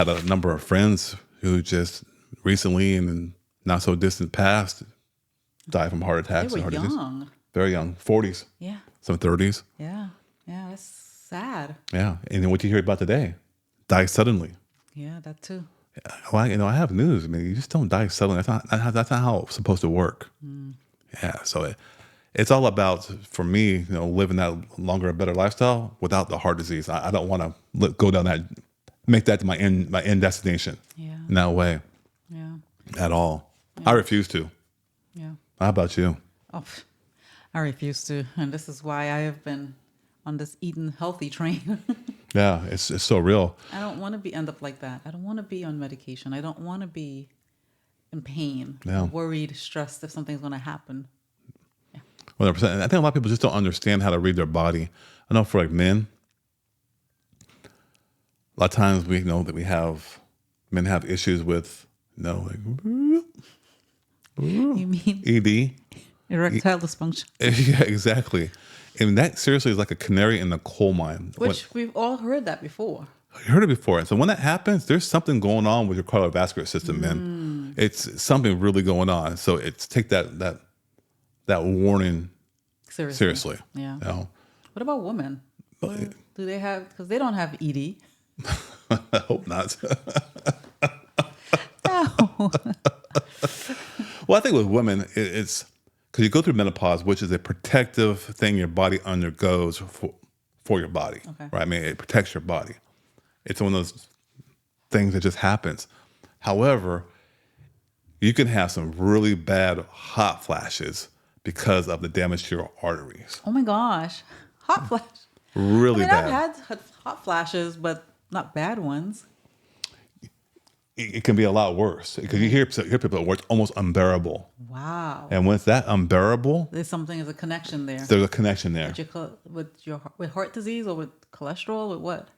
Had a number of friends who just recently and in not so distant past died from heart They attacks were and heart disease. young. Very young, 40s, Yeah. some 30s. Yeah. Yeah. That's sad. Yeah. And then what you hear about today? Die suddenly. Yeah, that too. Well, I have news. I mean, you just don't die suddenly. That's not how it's supposed to work. Yeah. So it's all about, for me, living that longer, better lifestyle without the heart disease. I don't want to go down that, make that my end destination. Yeah. In that way Yeah. at all. I refuse to. Yeah. How about you? Oh, I refuse to. And this is why I have been on this eating healthy train. Yeah, it's so real. I don't want to end up like that. I don't want to be on medication. I don't want to be in pain, Yeah. worried, stressed if something's going to happen. 100%. And I think a lot of people just don't understand how to read their body. I know for like men, a lot of times we know that men have issues with, like, You mean ED. erectile dysfunction? Yeah, exactly. And that seriously is like a canary in the coal mine. Which we've all heard that before. You heard it before. And so when that happens, there's something going on with your cardiovascular system, man. It's something really going on. So take that warning seriously. Yeah. You know? What about women? Do they have, because they don't have ED. I hope not. No. Well, I think with women, it's because you go through menopause, which is a protective thing your body undergoes for your body, Okay. right? I mean, it protects your body. It's one of those things that just happens. However, you can have some really bad hot flashes because of the damage to your arteries. Oh my gosh. Hot flash. Really bad. I've had hot flashes, but not bad ones. It can be a lot worse because you hear people where it's almost unbearable. Wow. And when it's that unbearable, There's a connection there. there's a connection there. With heart disease or with cholesterol, with what?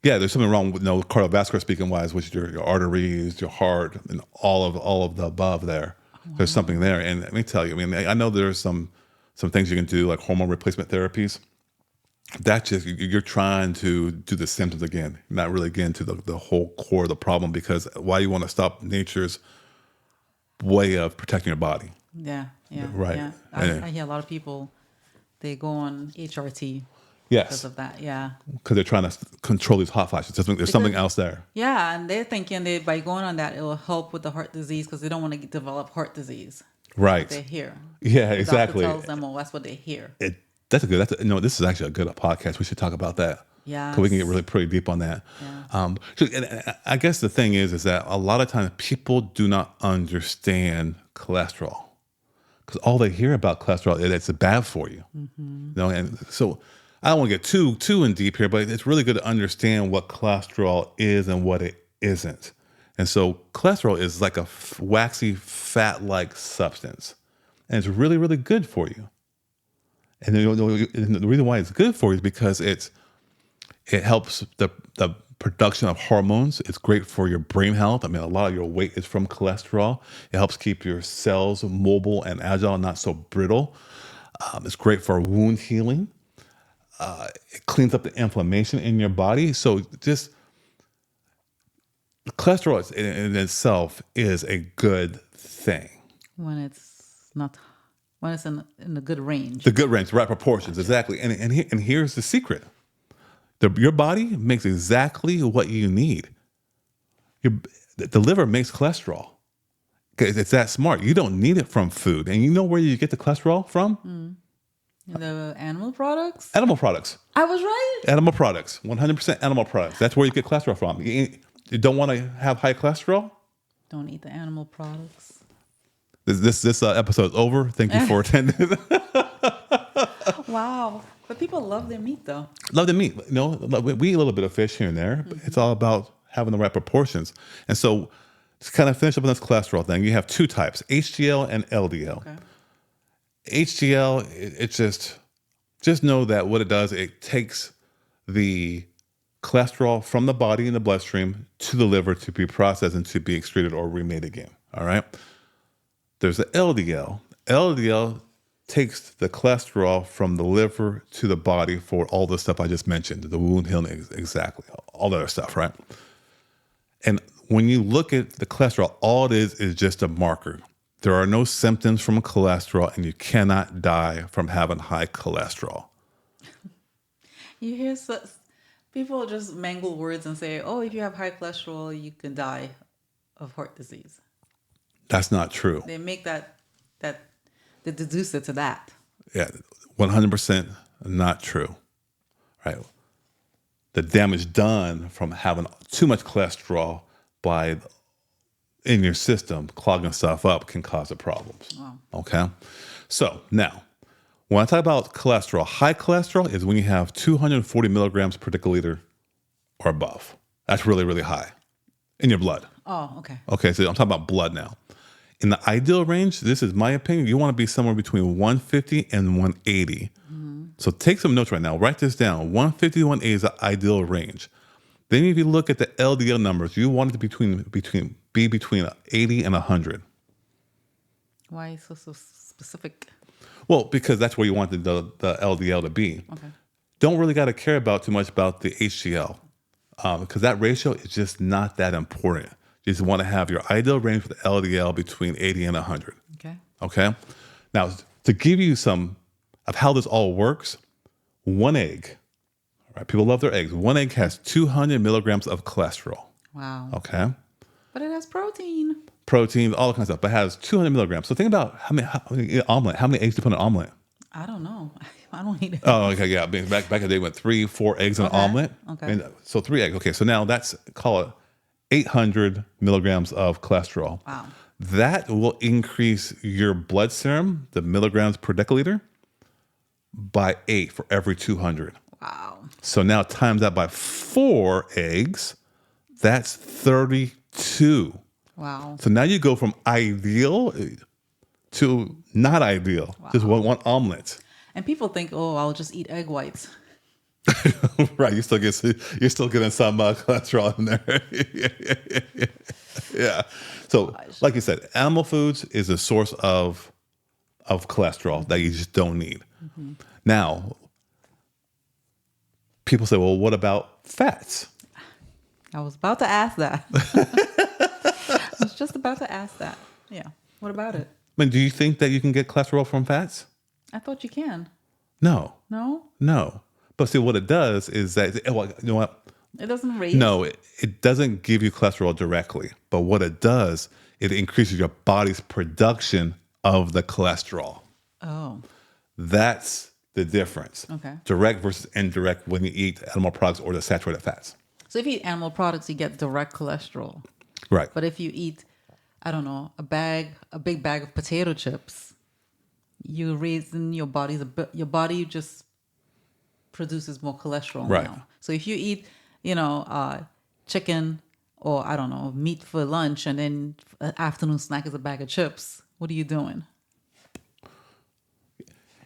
Yeah, there's something wrong with cardiovascular speaking wise, which is your arteries, your heart, and all of the above there. There's something there. And let me tell you, I mean, I know there's some things you can do like hormone replacement therapies. That's just, you're trying to do the symptoms again, not really get into the whole core of the problem, because why you want to stop nature's way of protecting your body. Yeah. Right. Yeah. Yeah. I hear a lot of people, they go on HRT Yes, because of that. Yeah. because they're trying to control these hot flashes. There's something else there. Yeah, and they're thinking that by going on that, it will help with the heart disease because they don't want to develop heart disease. Right. They hear. Yeah, The exactly. doctor tells them, well, that's what they hear. This is actually a good podcast. We should talk about that. Yeah. Because we can get really pretty deep on that. Yeah. And I guess the thing is that a lot of times people do not understand cholesterol, because all they hear about cholesterol is it's bad for you. And so I don't want to get too in deep here, but it's really good to understand what cholesterol is and what it isn't. And so cholesterol is like a waxy, fat-like substance, and it's really, really good for you. And the reason why it's good for you is because it helps the production of hormones. It's great for your brain health. I mean, a lot of your weight is from cholesterol. It helps keep your cells mobile and agile, not so brittle. It's great for wound healing. It cleans up the inflammation in your body. So just cholesterol in itself is a good thing. When it's in the good range. The good range, the right proportions, exactly. And here's the secret. Your body makes exactly what you need. The liver makes cholesterol. It's that smart. You don't need it from food. And you know where you get the cholesterol from? The animal products? Animal products. I was right. Animal products. 100% animal products. That's where you get cholesterol from. You don't want to have high cholesterol? Don't eat the animal products. This episode is over. Thank you for attending. Wow. But people love their meat, though. Love the meat. We eat a little bit of fish here and there. But it's all about having the right proportions. And so to kind of finish up on this cholesterol thing, you have two types, HDL and LDL. Okay. HDL, it's just know that what it does, it takes the cholesterol from the body in the bloodstream to the liver to be processed and to be excreted or remade again. All right. There's the LDL. LDL takes the cholesterol from the liver to the body for all the stuff I just mentioned, the wound healing, exactly, all that other stuff, right? And when you look at the cholesterol, all it is just a marker. There are no symptoms from cholesterol, and you cannot die from having high cholesterol. You hear people just mangle words and say, "Oh, if you have high cholesterol, you can die of heart disease." That's not true. They make that they deduce it to that. Yeah, 100% not true. Right? The damage done from having too much cholesterol in your system, clogging stuff up, can cause the problems. Wow. Okay? So now, when I talk about cholesterol, high cholesterol is when you have 240 milligrams per deciliter or above. That's really, really high in your blood. Oh, okay. Okay, so I'm talking about blood now. In the ideal range, this is my opinion, you want to be somewhere between 150 and 180. So take some notes right now. Write this down. 150 to 180 is the ideal range. Then if you look at the LDL numbers, you want it to be between 80 and 100. Why so specific? Well, because that's where you want the LDL to be. Okay. Don't really got to care about too much about the HDL because that ratio is just not that important. You just want to have your ideal range for the LDL between 80 and 100. Okay. Okay? Now, to give you some of how this all works, one egg, all right, people love their eggs. One egg has 200 milligrams of cholesterol. Wow. Okay? But it has protein. Protein, all kinds of stuff, but it has 200 milligrams. So think about how many omelet, how many eggs do you put in an omelet? I don't know. I don't eat it. Oh, okay, yeah. Back in the day, went 3-4 eggs in an omelet. Okay. And so 3 eggs. Okay, so now that's, call it 800 milligrams of cholesterol. Wow. That will increase your blood serum, the milligrams per deciliter, by 8 for every 200. Wow. So now times that by 4 eggs, that's 32. Wow. So now you go from ideal to not ideal. Wow. Just one omelet. And people think, "Oh, I'll just eat egg whites." Right, you're still getting some cholesterol in there. Yeah. So, like you said, animal foods is a source of cholesterol that you just don't need. Mm-hmm. Now, people say, "Well, what about fats?" I was about to ask that. I was just about to ask that. Yeah. What about it? I mean, do you think that you can get cholesterol from fats? I thought you can. No. No? But see, what it does is that, well, you know what? It doesn't raise? No, it doesn't give you cholesterol directly. But what it does, it increases your body's production of the cholesterol. Oh. That's the difference. Okay. Direct versus indirect when you eat animal products or the saturated fats. So if you eat animal products, you get direct cholesterol. Right. But if you eat, I don't know, a big bag of potato chips, you're raising your body just produces more cholesterol Right. now. So if you eat, chicken or I don't know, meat for lunch, and then an afternoon snack is a bag of chips, what are you doing?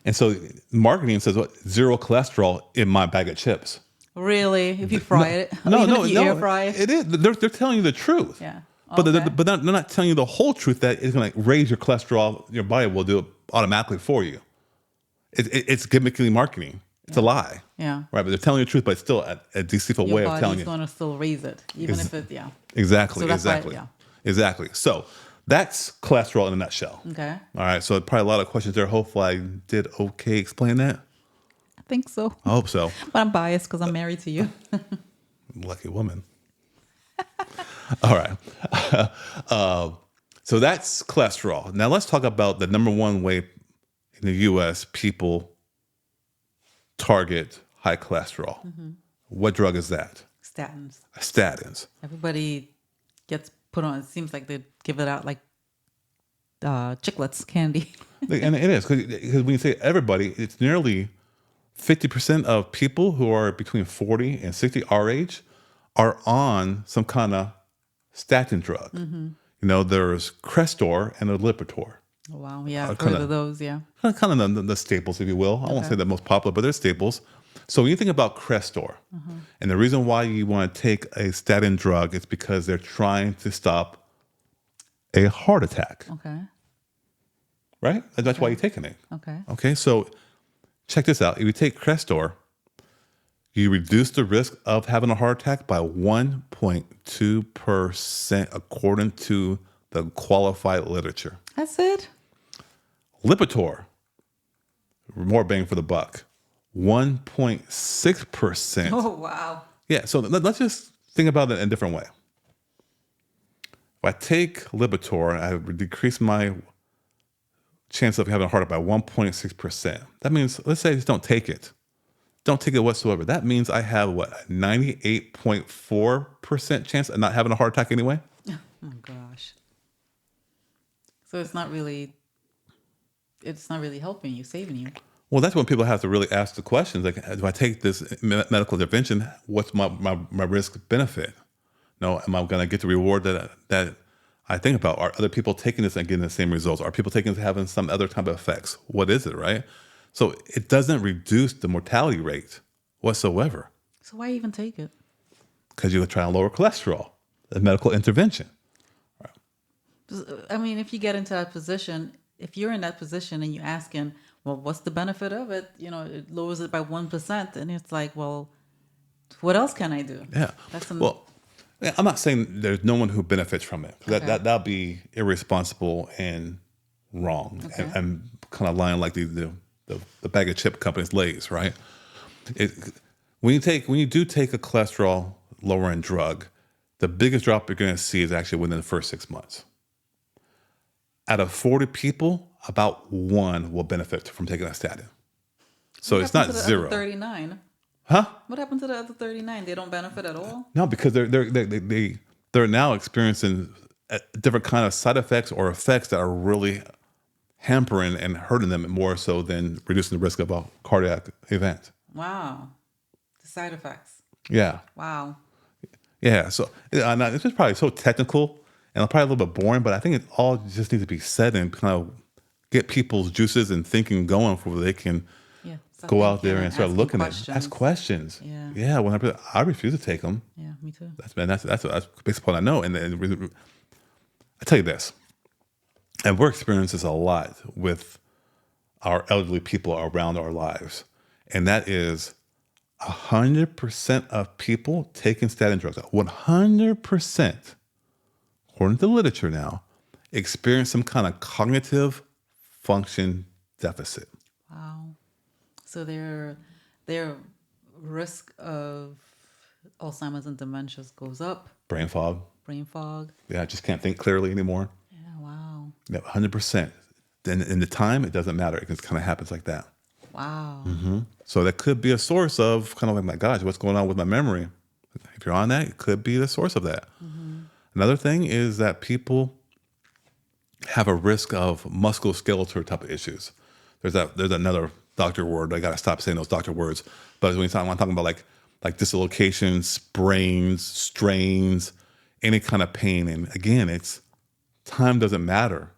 And so marketing says, what, 0 cholesterol in my bag of chips. Really? If you fry it? No, Even if you air fry it? It is. They're telling you the truth. Yeah. But Okay. they're not telling you the whole truth that it's going to raise your cholesterol. Your body will do it automatically for you. It's gimmicky marketing. It's a lie. Yeah. Right, but they're telling you the truth, but it's still a deceitful way of telling you. Your body's going to still raise it, even if it, yeah. Exactly, So that's why- exactly. yeah. Exactly. So that's cholesterol in a nutshell. Okay. All right, so probably a lot of questions there. Hopefully I did okay explain that. I think so. I hope so. But I'm biased because I'm married to you. Lucky woman. All right. So that's cholesterol. Now let's talk about the number one way in the U.S. people target high cholesterol. Mm-hmm. What drug is that? Statins. Statins. Everybody gets put on. It seems like they give it out like chiclets, candy. And it is, because when you say everybody, it's nearly 50% of people who are between 40 and 60, our age, are on some kind of statin drug. Mm-hmm. There's Crestor and Lipitor. Oh, wow. Yeah, I've heard of those, yeah. Kind of the staples, if you will. I won't say the most popular, but they're staples. So when you think about Crestor, and the reason why you want to take a statin drug is because they're trying to stop a heart attack. Okay. Right? That's why you're taking it. Okay. Okay, so check this out. If you take Crestor, You reduce the risk of having a heart attack by 1.2% according to the qualified literature. That's it. Lipitor, more bang for the buck, 1.6%. Oh, wow. Yeah, so let's just think about it in a different way. If I take Lipitor, I would decrease my chance of having a heart attack by 1.6%. That means, let's say I just don't take it. Don't take it whatsoever. That means I have, what, a 98.4% chance of not having a heart attack anyway? Oh, my gosh. So it's not really helping you, saving you. Well, that's when people have to really ask the questions. Like, if I take this medical intervention, what's my risk benefit? No, am I going to get the reward that I think about? Are other people taking this and getting the same results? Are people taking this and having some other type of effects? What is it, right? So it doesn't reduce the mortality rate whatsoever. So why even take it? Because you're trying to lower cholesterol, a medical intervention. I mean, if you get into that position, if you're in that position and you're asking, well, what's the benefit of it? You know, it lowers it by 1%. And it's like, well, what else can I do? Yeah. Well, I'm not saying there's no one who benefits from it. Okay. That'll be irresponsible and wrong. Okay. And kind of lying like the bag of chip companies, Lay's, right? When you do take a cholesterol lowering drug, the biggest drop you're going to see is actually within the first 6 months. Out of 40 people, about 1 will benefit from taking a statin. So it's not zero. 39. Huh? What happened to the other 39? They don't benefit at all? No, because they're now experiencing different kind of side effects or effects that are really hampering and hurting them more so than reducing the risk of a cardiac event. Wow. The side effects. Yeah. Wow. Yeah. So this is probably so technical and probably a little bit boring, but I think it all just needs to be said and kind of get people's juices and thinking going before they can go out there and start looking ask questions. Yeah. Yeah. When I refuse to take them. Yeah, me too. That's based upon I know. And I tell you this, and we're experiencing this a lot with our elderly people around our lives, and that is 100% of people taking statin drugs, 100%, according to the literature now, experience some kind of cognitive function deficit. Wow. So their risk of Alzheimer's and dementia goes up. Brain fog. Yeah, I just can't think clearly anymore. Yeah, wow. Yeah, 100%. Then in the time, it doesn't matter. It just kind of happens like that. Wow. Mm-hmm. So that could be a source of kind of like, my gosh, what's going on with my memory? If you're on that, it could be the source of that. Mm-hmm. Another thing is that people have a risk of musculoskeletal type of issues. There's another doctor word. I got to stop saying those doctor words. But when I'm talking about like dislocations, sprains, strains, any kind of pain. And again, it's time doesn't matter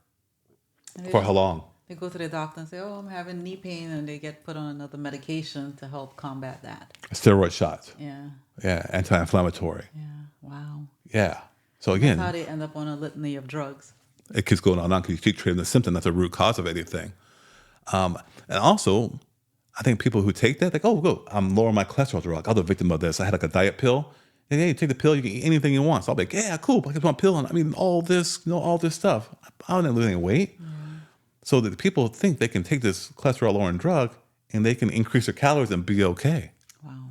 for how long. They go to the doctor and say, oh, I'm having knee pain, and they get put on another medication to help combat that. Steroid shots. Yeah. Yeah, anti-inflammatory. Yeah, wow. Yeah. So again, that's how they end up on a litany of drugs. It keeps going on because you keep treating the symptom. That's the root cause of anything. And also, I think people who take that, like, I'm lowering my cholesterol drug. I'm the victim of this. I had like a diet pill. And yeah, you take the pill, you can eat anything you want. So I'll be like, yeah, cool. I get one pill and I'm eating all this stuff. I don't lose any weight. Yeah. So that people think they can take this cholesterol lowering drug and they can increase their calories and be okay. Wow.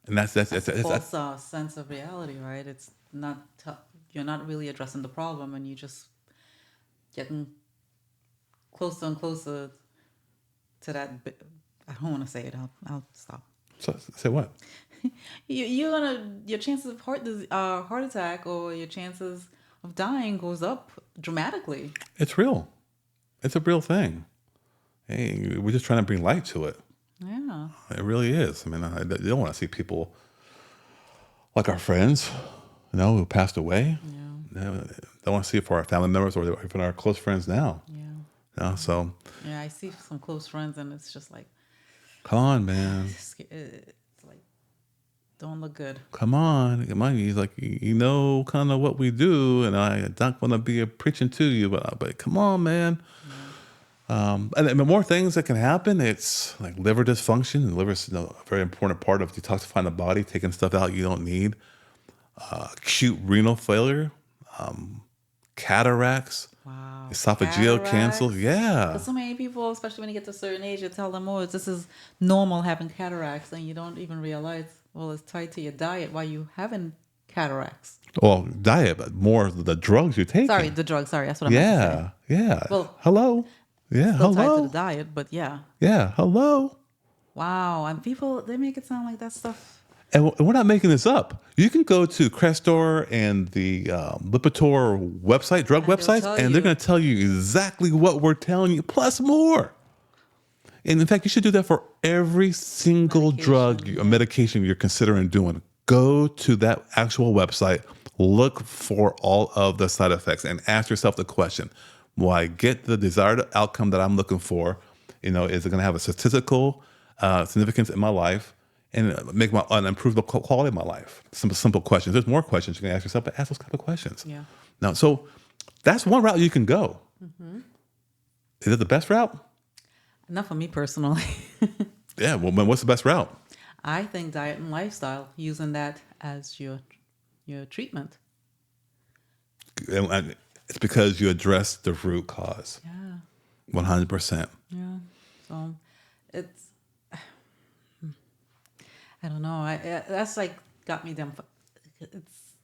And that's a false sense of reality, right? It's not, you're not really addressing the problem, and you just getting closer and closer to that. I don't want to say it. I'll stop. So say what? Your chances of heart attack or your chances of dying goes up dramatically. It's real. It's a real thing. Hey, we're just trying to bring light to it. Yeah. It really is. I mean, I don't want to see people like our friends, who passed away. Yeah. Don't want to see it for our family members or even our close friends now. Yeah. So. Yeah, I see some close friends, and it's just like, come on, man. It's like, don't look good. Come on. He's like, kind of what we do, and I'm not going to be preaching to you, but come on, man. And the more things that can happen, it's like liver dysfunction. And liver is a very important part of detoxifying the body, taking stuff out you don't need. Acute renal failure, cataracts, Wow. esophageal cancer. Yeah. Because so many people, especially when you get to a certain age, you tell them, oh, this is normal having cataracts. And you don't even realize, well, it's tied to your diet while you having cataracts. Well, diet, but more the drugs you're taking. Sorry, the drugs. Sorry, that's what I meant to say. Yeah. Well, hello. Yeah, still tied to hello. the diet, but yeah. Yeah, hello. Wow. And people, they make it sound like that stuff. And we're not making this up. You can go to Crestor and the Lipitor website, drug And they'll websites, tell and they're you. going to tell you exactly what we're telling you, plus more. And in fact, you should do that for every single drug or medication you're considering doing. Go to that actual website, look for all of the side effects, and ask yourself the question: will I get the desired outcome that I'm looking for? Is it going to have a statistical significance in my life? And and improve the quality of my life. Simple questions. There's more questions you can ask yourself, but ask those kind of questions. Yeah. Now, so that's one route you can go. Mm-hmm. Is it the best route? Not for me personally. Yeah. Well, what's the best route? I think diet and lifestyle, using that as your treatment. And it's because you address the root cause. Yeah. 100%. Yeah. So it's, I don't know. That's like got me them.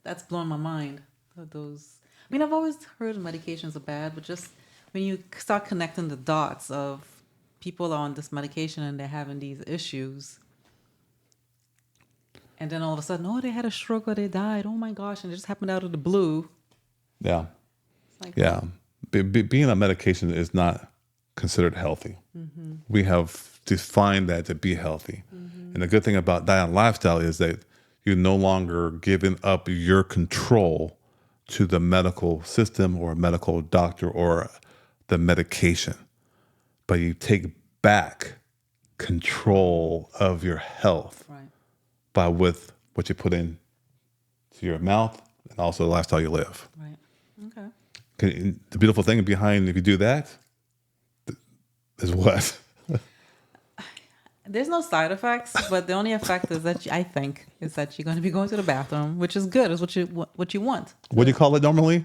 That's blown my mind. Those. I mean, I've always heard medications are bad, but just when you start connecting the dots of people on this medication and they're having these issues, and then all of a sudden, oh, they had a stroke or they died. Oh my gosh! And it just happened out of the blue. Yeah. It's like, Yeah. Being on medication is not considered healthy. Mm-hmm. We have defined that to be healthy. Mm-hmm. And the good thing about diet and lifestyle is that you're no longer giving up your control to the medical system or a medical doctor or the medication, but you take back control of your health with what you put in to your mouth and also the lifestyle you live. Right. Okay. The beautiful thing behind if you do that is what? There's no side effects, but the only effect is that I think is that you're going to be going to the bathroom, which is good. Is what you want. What do you call it normally?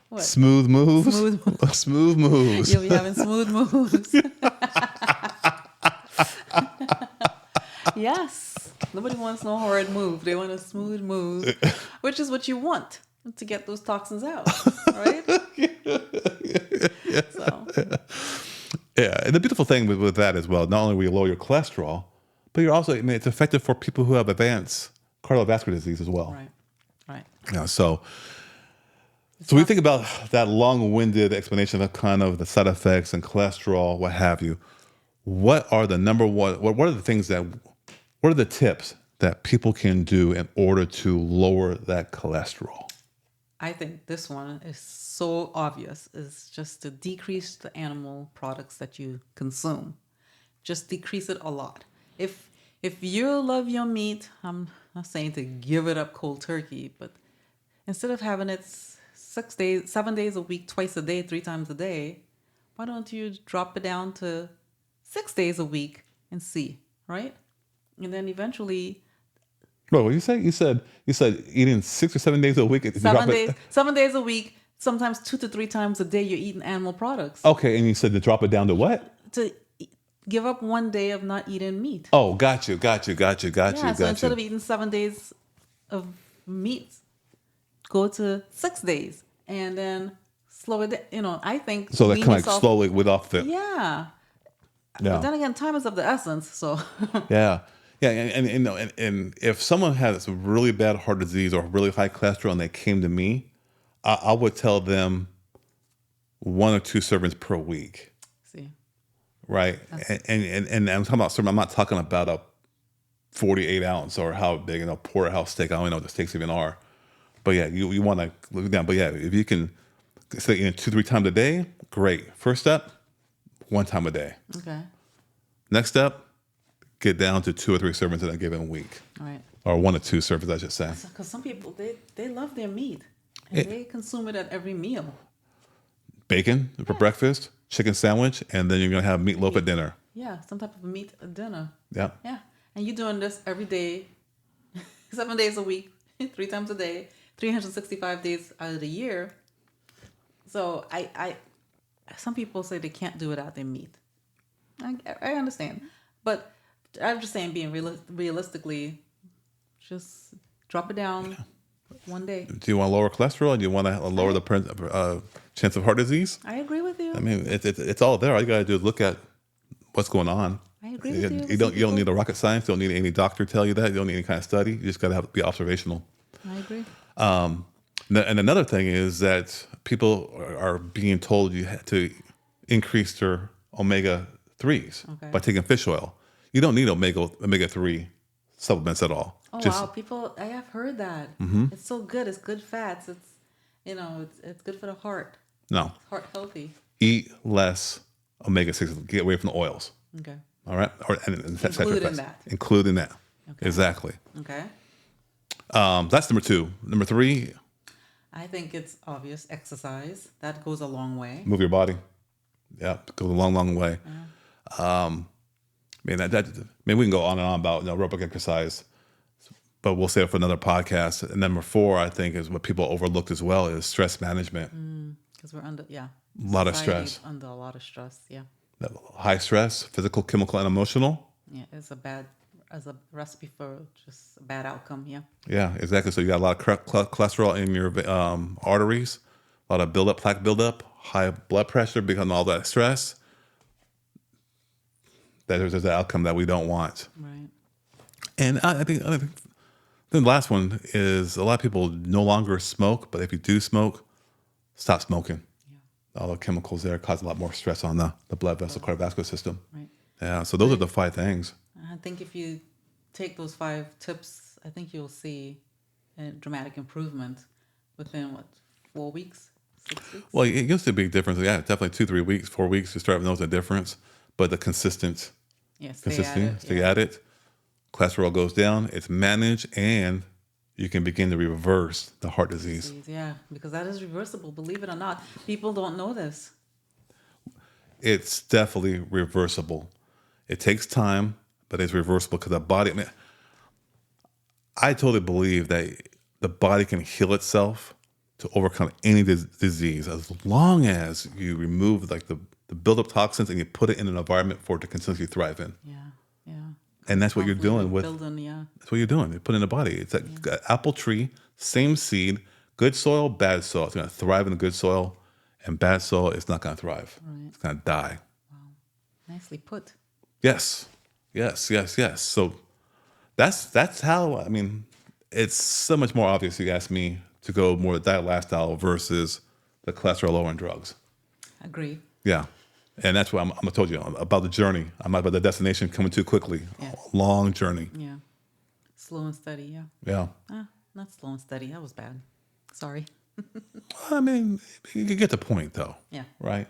What? Smooth moves. Smooth Smooth moves. You'll be having smooth moves. Yes. Nobody wants no hard move. They want a smooth move, which is what you want to get those toxins out, right? So. Yeah, and the beautiful thing with that as well, not only will you lower your cholesterol, but you're also, it's effective for people who have advanced cardiovascular disease as well. Right. Yeah, so we think about that long-winded explanation of kind of the side effects and cholesterol, what have you. What are the what are the tips that people can do in order to lower that cholesterol? I think this one is so obvious, is just to decrease the animal products that you consume. Just decrease it a lot. If you love your meat, I'm not saying to give it up cold turkey, but instead of having it 7 days a week, twice a day, 3 times a day, why don't you drop it down to 6 days a week and see, right? And then eventually... Bro, what you say? You said eating 6 or 7 days a week. 7 days a week, sometimes 2 to 3 times a day you're eating animal products. Okay, and you said to drop it down to what? To give up 1 day of not eating meat. Oh, got you. Yeah, so instead of eating 7 days of meat, go to 6 days and then slow it down. I think... So that kind of slowly off the... Yeah. But then again, time is of the essence, so... Yeah. Yeah, and if someone has really bad heart disease or really high cholesterol and they came to me, I would tell them 1 or 2 servings per week. See, right? And I'm talking about serving. I'm not talking about a 48 ounce or how big a porterhouse steak. I don't even know what the steaks even are, but yeah, you want to look down. But yeah, if you can say 2-3 times a day, great. First step, 1 time a day. Okay. Next step, get down to 2 or 3 servings in a given week. Right. Or 1 or 2 servings, I should say. Because some people, they love their meat. And they consume it at every meal. Bacon for breakfast, chicken sandwich, and then you're going to have meatloaf at dinner. Yeah, some type of meat at dinner. Yeah. Yeah. And you're doing this every day, 7 days a week, 3 times a day, 365 days out of the year. So some people say they can't do without their meat. I understand. But I'm just saying, being realistically, just drop it down one day. Do you want to lower cholesterol? Do you want to lower the chance of heart disease? I agree with you. I mean, it's all there. All you got to do is look at what's going on. I agree with you. You don't need a rocket science. You don't need any doctor to tell you that. You don't need any kind of study. You just got to be observational. I agree. And another thing is that people are being told you have to increase their omega-3s by taking fish oil. You don't need omega-3 supplements at all. Oh, wow. People, I have heard that. It's so good. It's good fats. It's, it's good for the heart. No. It's heart healthy. Eat less omega-6. Get away from the oils. Okay. All right? And Including that. Including that. Okay. Exactly. Okay. That's number 2. Number 3. I think it's obvious. Exercise. That goes a long way. Move your body. Yeah, it goes a long, long way. Yeah. We can go on and on about aerobic exercise, but we'll save it for another podcast. And number 4, I think, is what people overlooked as well, is stress management. Because we're under, a lot of stress. Under a lot of stress, yeah. High stress, physical, chemical, and emotional. Yeah, it's as a recipe for just a bad outcome, yeah. Yeah, exactly. So you got a lot of cholesterol in your arteries, a lot of plaque buildup, high blood pressure because of all that stress. There's an outcome that we don't want. Right. And I think the last one is a lot of people no longer smoke, but if you do smoke, stop smoking. Yeah. All the chemicals there cause a lot more stress on the blood vessel cardiovascular system. Right. Yeah, so those are the 5 things. I think if you take those 5 tips, I think you'll see a dramatic improvement within 4 weeks, 6 weeks? Well, it used to be a difference. Yeah, definitely 2-3 weeks, 4 weeks to start noticing a difference. But the consistency, stay at it. Cholesterol goes down, it's managed, and you can begin to reverse the heart disease. Yeah, because that is reversible, believe it or not. People don't know this. It's definitely reversible. It takes time, but it's reversible because the body, I totally believe that the body can heal itself to overcome any disease as long as you remove the buildup toxins and you put it in an environment for it to continuously thrive in. Yeah. And that's what you're doing with. That's what you're doing. You put it in the body. It's like an apple tree, same seed, good soil, bad soil. It's going to thrive in the good soil, and bad soil, it's not going to thrive. Right. It's going to die. Wow, nicely put. Yes. So that's how. It's so much more obvious. You ask me to go more diet lifestyle versus the cholesterol lowering drugs. Agree. Yeah. And that's what I told you about the journey. I'm not about the destination coming too quickly. Yeah. A long journey. Yeah. Slow and steady, yeah. Yeah. Not slow and steady. That was bad. Sorry. You get the point, though. Yeah. Right?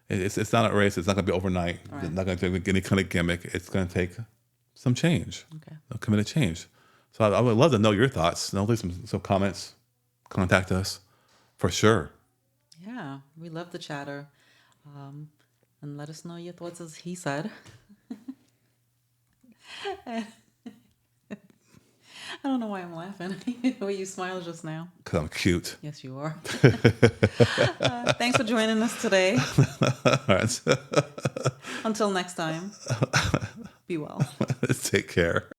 It's not a race. It's not going to be overnight. Right. It's not going to take any kind of gimmick. It's going to take some change. Okay. A committed change. So I would love to know your thoughts. Leave some comments. Contact us for sure. Yeah. We love the chatter. And let us know your thoughts, as he said. I don't know why I'm laughing. The way you smiled just now. Because I'm cute. Yes, you are. Thanks for joining us today. All right. Until next time, be well. Take care.